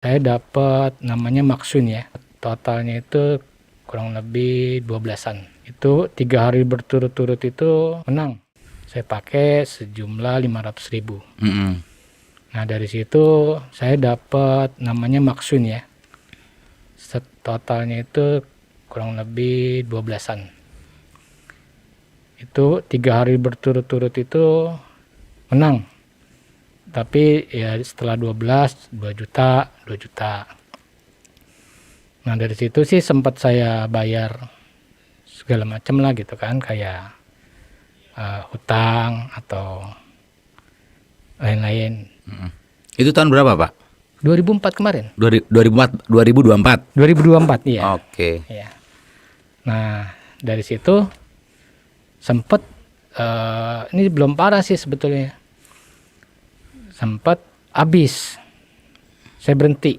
Saya dapat namanya Maxun ya, totalnya itu kurang lebih 12-an. Itu 3 hari berturut-turut itu menang. Saya pakai sejumlah 500.000. Nah dari situ saya dapat namanya Maxun ya, totalnya itu kurang lebih 12-an. Itu 3 hari berturut-turut itu menang. Tapi ya setelah 12, 2 juta. Nah dari situ sih sempat saya bayar segala macam lah gitu kan, kayak hutang atau lain-lain. Itu tahun berapa, Pak? 2004 kemarin. 2024. 2024. 2024 iya. Oke. Iya. Nah dari situ sempat ini belum parah sih sebetulnya. Sempat habis. Saya berhenti.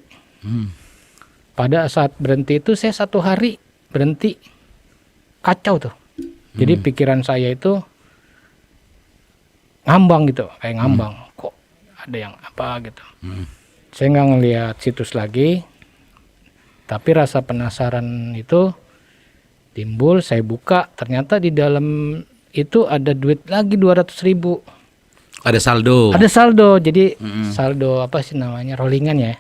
Pada saat berhenti itu saya 1 hari berhenti, kacau tuh. Jadi pikiran saya itu ngambang gitu, kayak ngambang. Kok ada yang apa gitu. Saya nggak ngelihat situs lagi, tapi rasa penasaran itu timbul. Saya buka, ternyata di dalam itu ada duit lagi 200.000. Ada saldo. Ada saldo, jadi saldo apa sih namanya, rollingan ya.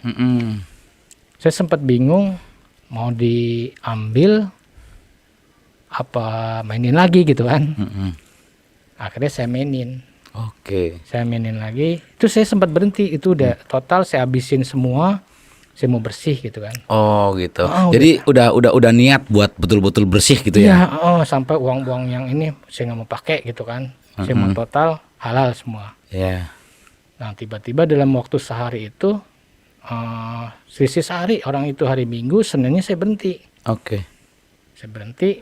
Saya sempat bingung mau diambil apa mainin lagi gitu kan. Akhirnya saya mainin. Oke. Saya mainin lagi. Itu saya sempat berhenti. Itu udah total saya habisin semua. Saya mau bersih gitu kan. Oh gitu. Jadi udah niat buat betul-betul bersih gitu ya. Iya, sampai uang-uang yang ini saya nggak mau pakai gitu kan. Saya mau total halal semua. Iya. Nah tiba-tiba dalam waktu sehari itu, selisih sehari, orang itu hari Minggu, Seninnya saya berhenti. Oke. Saya berhenti,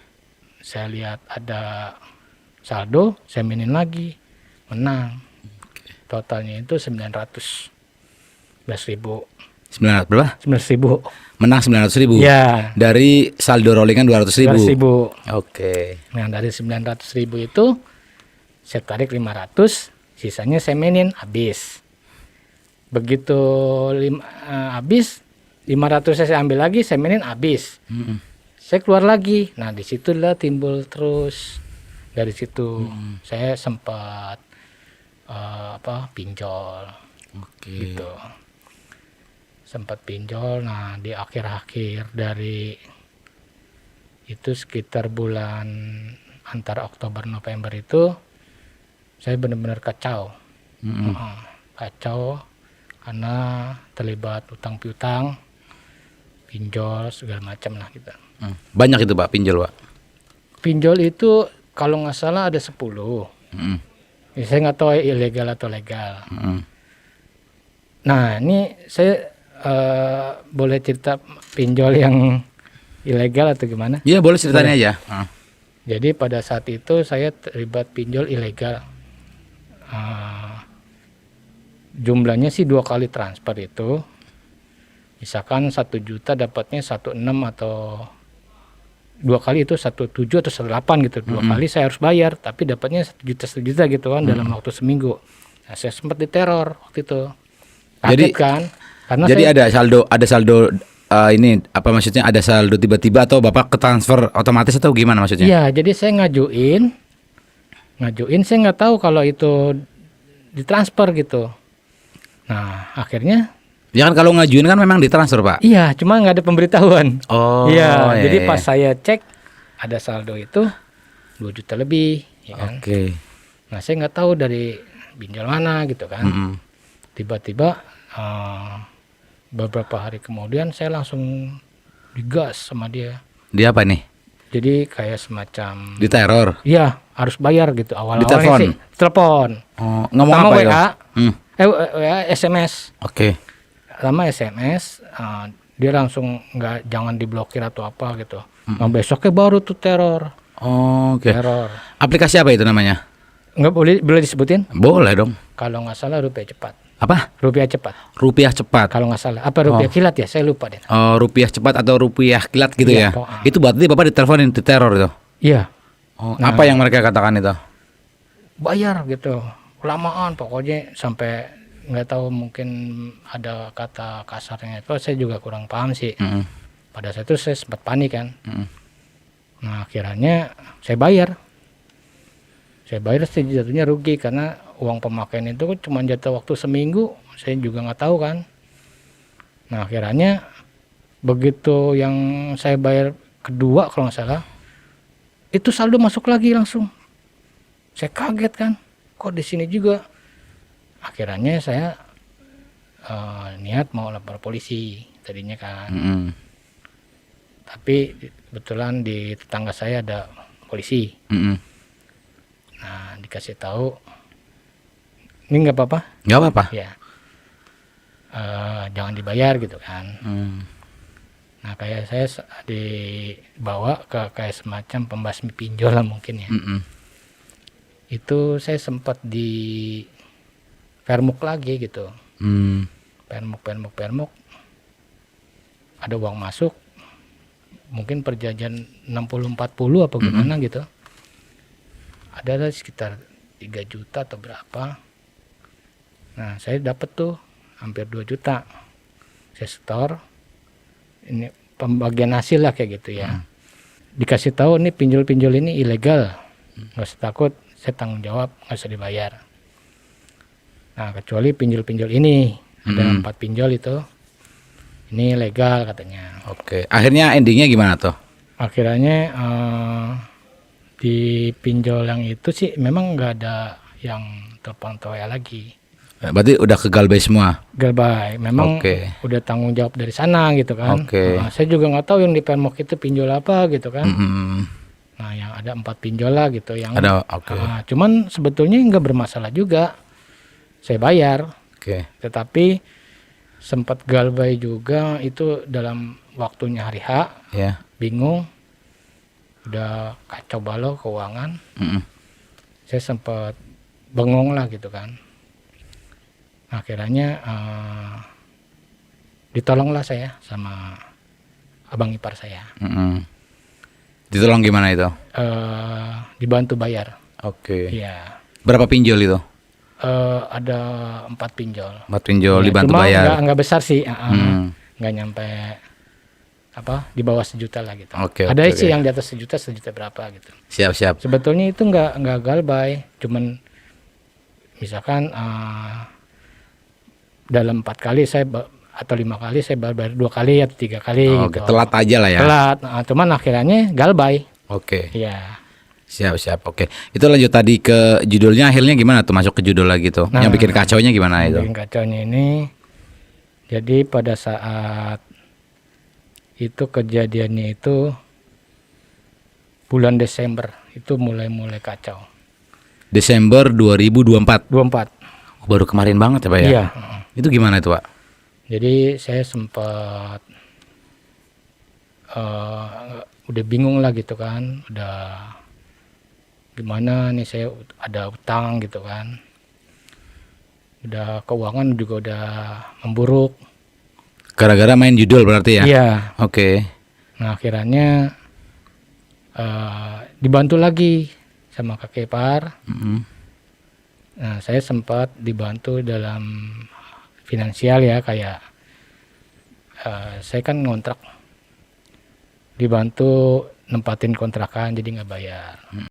saya lihat ada saldo, saya mainin lagi, menang. Totalnya itu 911.000. 900 berapa? 900.000. Menang 900.000. Ya. Dari saldo rollingan 200.000. 200.000. Oke. Nah dari 900.000 itu saya tarik 500, sisanya saya mainin habis. Begitu habis, 500 saya ambil lagi, saya mainin habis. Saya keluar lagi. Nah disitulah timbul terus. Dari situ saya sempat pinjol. Oke. Gitu. Sempat pinjol. Nah di akhir-akhir dari itu sekitar bulan antara Oktober November itu saya benar-benar kacau. Kacau karena terlibat utang piutang, pinjol segala macam lah gitu. Banyak itu Pak pinjol Pak? Pinjol itu kalau nggak salah ada 10. Ya, saya nggak tahu ilegal atau legal. Nah ini saya boleh cerita pinjol yang ilegal atau gimana? Iya boleh ceritanya aja. Jadi pada saat itu saya terlibat pinjol ilegal. Jumlahnya sih 2 kali transfer itu. Misalkan 1 juta dapatnya 16 atau 2 kali itu 17 atau 18 gitu. 2 kali saya harus bayar, tapi dapatnya 1 juta gitu kan dalam waktu seminggu. Nah, saya sempat diteror waktu itu. Kaget Jadi kan? Karena jadi saya, ada saldo ini apa maksudnya, ada saldo tiba-tiba atau Bapak ketransfer otomatis atau gimana maksudnya? iya, jadi saya ngajuin saya nggak tahu kalau itu ditransfer gitu. Nah, akhirnya Ya kan kalau ngajuin kan memang ditransfer Pak. iya, cuma nggak ada pemberitahuan. Oh. Iya, jadi iya. pas saya cek ada saldo itu 2 juta lebih, ya kan. Oke. Nah, saya nggak tahu dari pinjol mana gitu kan. Tiba-tiba beberapa hari kemudian saya langsung digas sama dia. Dia apa nih? Jadi kayak semacam Diteror. iya, harus bayar gitu awal-awalnya Ditelepon? sih. Telepon. Oh, ngomong Sama apa WA. itu? WA, SMS. Oke. Lama SMS, dia langsung jangan diblokir atau apa gitu. Nah besoknya baru tuh teror. Oke. Teror. Aplikasi apa itu namanya? Nggak boleh disebutin? Boleh dong. Kalau nggak salah rupiah cepat. Apa? Rupiah cepat. Rupiah cepat. Kalau nggak salah. Apa rupiah kilat ya? Saya lupa deh. Oh, rupiah cepat atau rupiah kilat gitu Iya, ya? Itu berarti Bapak diteleponin, diteror itu? Iya. Oh, apa yang mereka katakan itu? Bayar gitu. Kelamaan pokoknya sampai nggak tahu, mungkin ada kata kasarnya itu saya juga kurang paham sih. Pada saat itu saya sempat panik kan. Nah akhirnya saya bayar sih, jatuhnya rugi karena uang pemakaian itu kan cuma jatuh waktu seminggu, saya juga nggak tahu kan. Nah akhirnya begitu yang saya bayar kedua kalau nggak salah, itu saldo masuk lagi langsung. Saya kaget kan, kok di sini juga. Akhirnya saya niat mau lapor polisi tadinya kan. Tapi kebetulan di tetangga saya ada polisi. Nah dikasih tahu, ini nggak apa-apa. Nggak apa-apa. Ya, jangan dibayar gitu kan. Nah kayak saya dibawa ke kayak semacam pembasmi pinjol lah mungkin ya. Itu saya sempat di permuk lagi gitu. Permuk ada uang masuk, mungkin perjanjian 60-40 apa gimana gitu. Ada sekitar 3 juta atau berapa. Nah saya dapat tuh hampir 2 juta. Saya setor, ini pembagian hasil lah kayak gitu ya. Dikasih tahu nih pinjol-pinjol ini ilegal, nggak usah takut, saya tanggung jawab, nggak usah dibayar. Nah kecuali pinjol-pinjol ini, ada 4 pinjol itu, ini legal katanya. Oke. Akhirnya endingnya gimana tuh? Akhirnya di pinjol yang itu sih memang nggak ada yang telepon atau WA lagi. Berarti udah ke Galbay semua? Galbay, memang udah tanggung jawab dari sana gitu kan. Nah, saya juga nggak tahu yang di Permok itu pinjol apa gitu kan. Nah yang ada 4 pinjol lah gitu yang ada. Cuman sebetulnya nggak bermasalah juga, saya bayar. Tetapi sempat Galbay juga itu dalam waktunya hari H, bingung, udah kacau balau keuangan. Saya sempat bengong lah gitu kan. Akhirnya ditolonglah saya sama abang ipar saya. Ditolong gimana itu? Dibantu bayar. Iya. Berapa pinjol itu? Ada 4 pinjol. 4 pinjol dibantu cuma bayar. Nggak besar sih, nggak nyampe di bawah 1 juta lah gitu. Ada sih yang di atas 1 juta berapa gitu. Siap. Sebetulnya itu nggak Galbay, cuman misalkan dalam 4 kali saya atau 5 kali saya bayar 2 kali atau 3 kali gitu. Telat aja lah ya. Telat, cuman akhirnya Galbay. Iya. Siap. Oke. Itu lanjut tadi ke judulnya, akhirnya gimana tuh masuk ke judul lagi tuh? Yang bikin kacaunya gimana itu? Bikin kacaunya ini, jadi pada saat itu kejadiannya itu bulan Desember, itu mulai kacau. Desember 2024. 24. Baru kemarin banget ya Pak ya? Iya. Itu gimana itu Pak? Jadi saya sempat udah bingung lah gitu kan, udah gimana nih, saya ada utang gitu kan, udah keuangan juga udah memburuk. Gara-gara main judul berarti ya? Iya. Nah akhirnya dibantu lagi sama kakek ipar. Nah saya sempat dibantu dalam finansial ya, kayak saya kan ngontrak, dibantu nempatin kontrakan jadi nggak bayar.